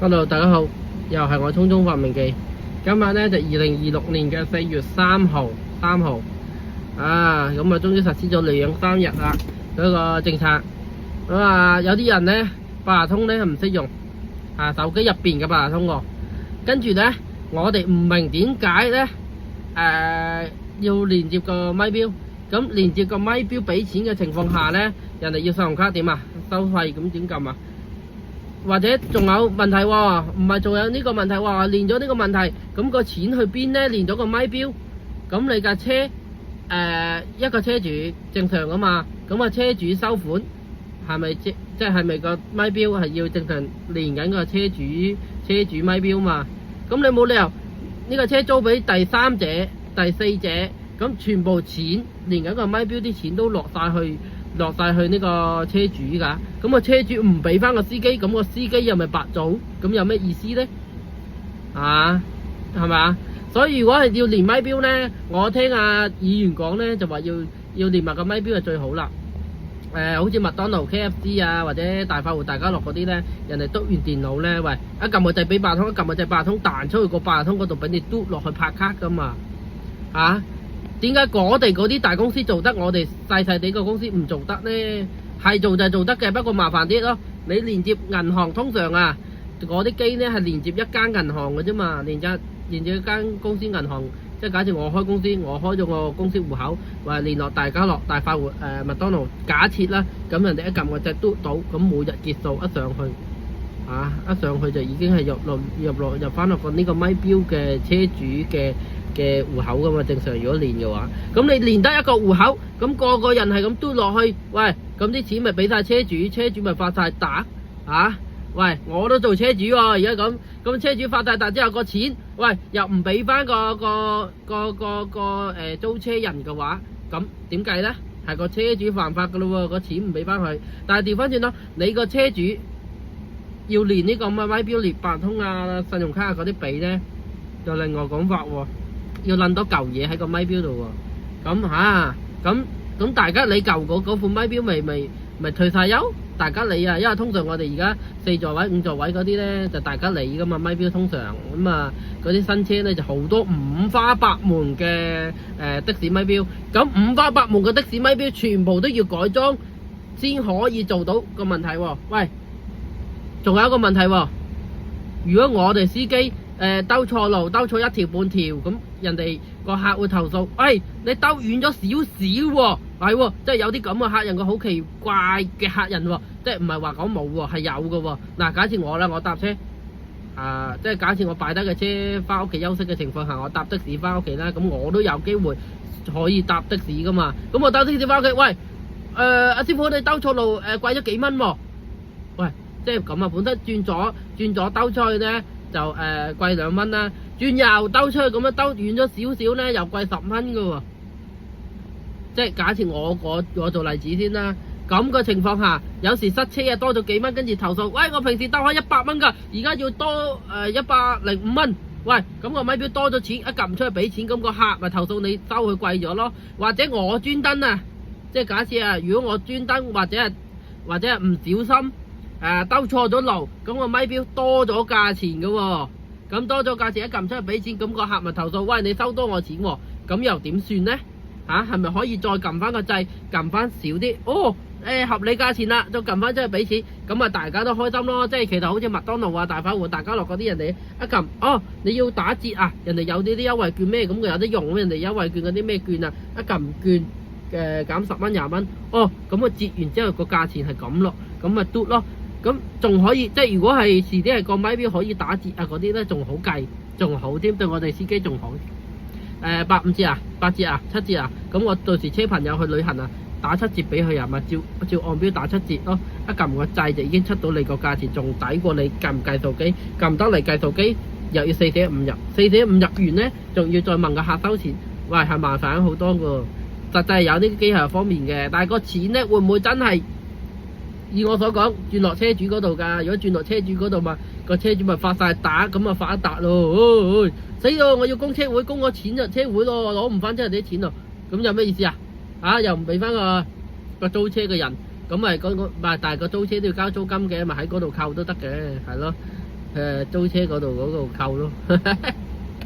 Hello，大家好，又係我匆匆發明記。今晚咧就2026年嘅4月3號啊，咁啊終於實施咗2-3日啦嗰個政策。咁啊有啲人咧八達通咧唔識用啊，手機入邊嘅八達通喎。跟住咧我哋唔明點解咧要連接個咪錶，咁連接個咪錶俾錢嘅情況下咧，人哋要信用卡點啊收費，咁點撳啊？或者仲有問題喎，唔係仲有呢個問題喎，連咗呢個問題，咁個錢去邊呢？連咗個咪錶，咁你架車一個車主正常噶嘛，咁個車主收款係咪即係咪個咪錶係要正常連緊個車主咪錶嘛？咁你冇理由呢個車租俾第三者、第四者，咁全部錢連緊個咪錶啲錢都落晒去呢個車主㗎，咁個車主唔俾翻個司機，咁個司機又咪白做，咁有咩意思呢？係咪啊？所以如果係要連咪錶呢，我聽阿議員講呢，就話要連埋個咪錶係最好啦。好似麥當勞、KFC 啊，或者大快活、大家樂嗰啲呢，人哋篤完電腦呢，喂，一撳個掣俾八達通，一撳個掣八達通彈出去個八達通嗰度俾你篤落去拍卡㗎嘛，點解我哋嗰啲大公司做得，我哋細細地個公司唔做得呢？係做就係做得嘅，不過麻煩啲咯。你連接銀行通常啊，嗰啲機呢係連接一間銀行嘅啫嘛，連接一間公司銀行。即係假設我開公司，我開咗個公司戶口，話聯絡大家樂、大快活、麥當勞，假設啦，咁人哋一撳個掣嘟到，咁每日結數一上去，一上去就已經係入翻落個呢個咪錶嘅車主嘅戶口噶嘛，正常如果連嘅話，咁你連得一個戶口，咁個個人係咁嘟落去，喂，咁啲錢咪俾晒車主，車主咪發晒達喂，我都做車主喎，而家咁車主發晒達之後個錢，喂，又唔俾翻個租車人嘅話，咁點計呢？係個車主犯法噶咯喎，個錢唔俾翻佢。但係調翻轉咯，你個車主要連呢個咪錶、連八達通啊、信用卡啊嗰啲俾呢，就另外講法喎。要撚多舊嘢喺個咪錶度喎，咁大家你舊嗰副咪錶咪退晒休，大家理啊，因為通常我哋而家4座位、5座位嗰啲咧就大家理噶嘛，咪錶通常咁啊，嗰啲新車咧就好多五花八門嘅的士咪錶，咁五花八門嘅的士咪錶全部都要改裝先可以做到個問題喎。喂，仲有一個問題喎，如果我哋司機兜錯路，兜錯一條半條，咁人哋個客會投訴，喂，你兜遠咗少少喎，係喎，即係有啲咁嘅客人，個好奇怪嘅客人喎，即係唔係話講冇喎，係有嘅喎。嗱，假設我啦，我搭車，即係假設我擺低嘅車翻屋企休息嘅情況下，我搭的士翻屋企啦，咁我都有機會可以搭的士噶嘛。咁我搭的士翻屋企，喂，阿師傅你兜錯路，貴咗幾蚊喎？喂，即係咁啊，本身轉左兜出去咧。就貴2蚊啦，轉右兜出去咁樣兜遠咗少少咧，又貴10蚊噶喎。即係假設我做例子先啦，咁嘅情況下，有時塞車啊多咗幾蚊，跟住投訴，喂，我平時兜開100蚊噶，而家要多105蚊。喂，咁個咪錶多咗錢，一撳唔出去俾錢，咁個客咪投訴你收佢貴咗咯。或者我專登啊，即係假設啊，如果我專登或者係唔小心。兜錯咗路，咁個咪錶多咗價錢嘅喎，咁多咗價錢一撳出去俾錢，咁個客咪投訴，喂，你收多我錢喎，咁又點算呢？係咪可以再撳翻個掣，撳翻少啲？合理價錢啦，再撳翻出去俾錢，咁啊大家都開心咯。即係其實好似麥當勞啊、大快活、大家樂嗰啲人哋一撳，你要打折啊，人哋有啲優惠券咩咁佢有得用，人哋優惠券嗰啲咩券啊，一撳券減10蚊20蚊，咁啊折完之後個價錢係咁咯，咁咪嘟咯。咁仲可以，即係如果係遲啲係個咪錶可以打折啊嗰啲咧，仲好計，仲好添，對我哋司機仲好。8折啊，8折啊，7折啊，咁我到時車朋友去旅行啊，打7折俾佢啊，咪照按表打7折咯。一撳個掣就已經出到你個價錢，仲抵過你撳計數機，撳得嚟計數機又要4捨5入，4捨5入完咧，仲要再問個客收錢，喂，係麻煩好多噶。實際係有啲機械方面嘅，但係個錢咧會唔會真係？以我所講，轉落車主嗰度㗎。如果轉落車主嗰度嘛，個車主咪發晒達，咁啊發一達咯。死咯！我要供車會，供個錢就車會咯，攞唔翻真係啲錢咯。咁有咩意思啊？又唔俾翻個租車嘅人，咁咪但係個租車都要交租金嘅，咪喺嗰度扣都得嘅，係咯。租車嗰度扣咯。